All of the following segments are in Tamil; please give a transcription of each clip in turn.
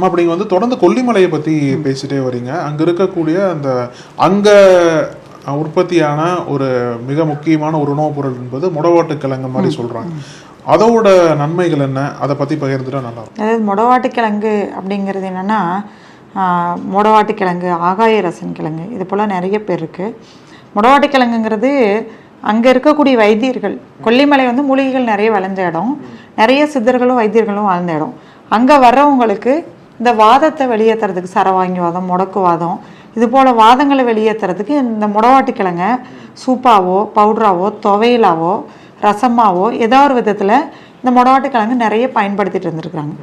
அப்படி வந்து தொடர்ந்து கொல்லிமலையை பற்றி பேசிட்டே வரீங்க. அங்கே இருக்கக்கூடிய அந்த அங்கே உற்பத்தியான ஒரு மிக முக்கியமான ஒரு உணவுப் பொருள் என்பது முடவாட்டு கிழங்கு மாதிரி சொல்கிறாங்க. அதோட நன்மைகள் என்ன, அதை பற்றி பகிர்ந்துட்டா நல்லா இருக்கும். அதாவது முடவாட்டு கிழங்கு அப்படிங்கிறது என்னென்னா, முடவாட்டு கிழங்கு, ஆகாய ரசன் கிழங்கு, இது போல் நிறைய பேர் இருக்குது. முடவாட்டு கிழங்குங்கிறது அங்கே இருக்கக்கூடிய வைத்தியர்கள், கொல்லிமலை வந்து மூலிகைகள் நிறைய விளைஞ்ச இடம், நிறைய சித்தர்களும் வைத்தியர்களும் வாழ்ந்த இடம். அங்கே வர்றவங்களுக்கு இந்த வாதத்தை வெளியேற்றுறதுக்கு, சரவாங்கி வாதம், முடக்குவாதம், இது போல் வாதங்களை வெளியேற்றுறதுக்கு இந்த முடவாட்டு கிழங்கை சூப்பாவோ பவுட்ராவோ துவையலாவோ ரசமாவோ ஏதோ ஒரு விதத்தில் இந்த முடவாட்டு கிழங்கு நிறைய பயன்படுத்திட்டு இருந்துருக்குறாங்க.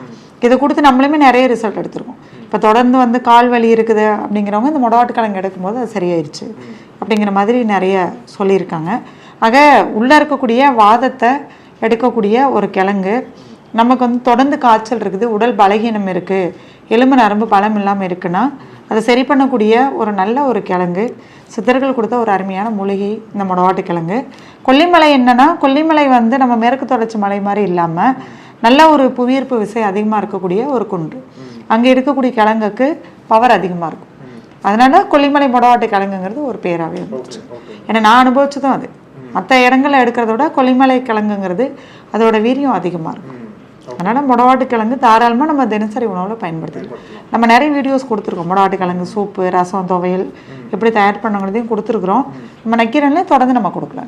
இதை கொடுத்து நம்மளுமே நிறைய ரிசல்ட் எடுத்திருக்கோம். இப்போ தொடர்ந்து வந்து கால் வலி இருக்குது அப்படிங்கிறவங்க இந்த முடவாட்டு கிழங்கு எடுக்கும்போது அது சரியாயிருச்சு அப்படிங்கிற மாதிரி நிறைய சொல்லியிருக்காங்க. ஆக உள்ளே இருக்கக்கூடிய வாதத்தை எடுக்கக்கூடிய ஒரு கிழங்கு, நமக்கு வந்து தொடர்ந்து காய்ச்சல் இருக்குது, உடல் பலகீனம் இருக்குது, எலும்பு நரம்பு பலம் இல்லாமல் இருக்குன்னா அதை சரி பண்ணக்கூடிய ஒரு நல்ல ஒரு கிழங்கு, சித்தர்கள் கொடுத்த ஒரு அருமையான மூலிகை இந்த முடவாட்டு கிழங்கு. கொல்லிமலை என்னன்னா, கொல்லிமலை வந்து நம்ம மேற்கு தொடர்ச்சி மலை மாதிரி இல்லாமல் நல்ல ஒரு புவியீர்ப்பு விசை அதிகமாக இருக்கக்கூடிய ஒரு குன்று. அங்கே இருக்கக்கூடிய கிழங்குக்கு பவர் அதிகமாக இருக்கும். அதனால கொல்லிமலை முடவாட்டு கிழங்குங்கிறது ஒரு பேராகவே இருந்துச்சு. ஏன்னா நான் அனுபவிச்சதும் அது. மற்ற இடங்களில் எடுக்கிறத விட கொல்லிமலை கிழங்குங்கிறது அதோட வீரியம் அதிகமாக இருக்கும். அதனால் முடவாட்டு கிழங்கு தாராளமாக நம்ம தினசரி உணவில் பயன்படுத்திக்கலாம். நம்ம நிறைய வீடியோஸ் கொடுத்துருக்கோம். முடவாட்டு கிழங்கு சூப்பு, ரசம், துவையல் எப்படி தயார் பண்ணுங்கிறதையும் கொடுத்துருக்குறோம். நம்ம நக்கீரன்லேயே தொடர்ந்து நம்ம கொடுக்கலாம்.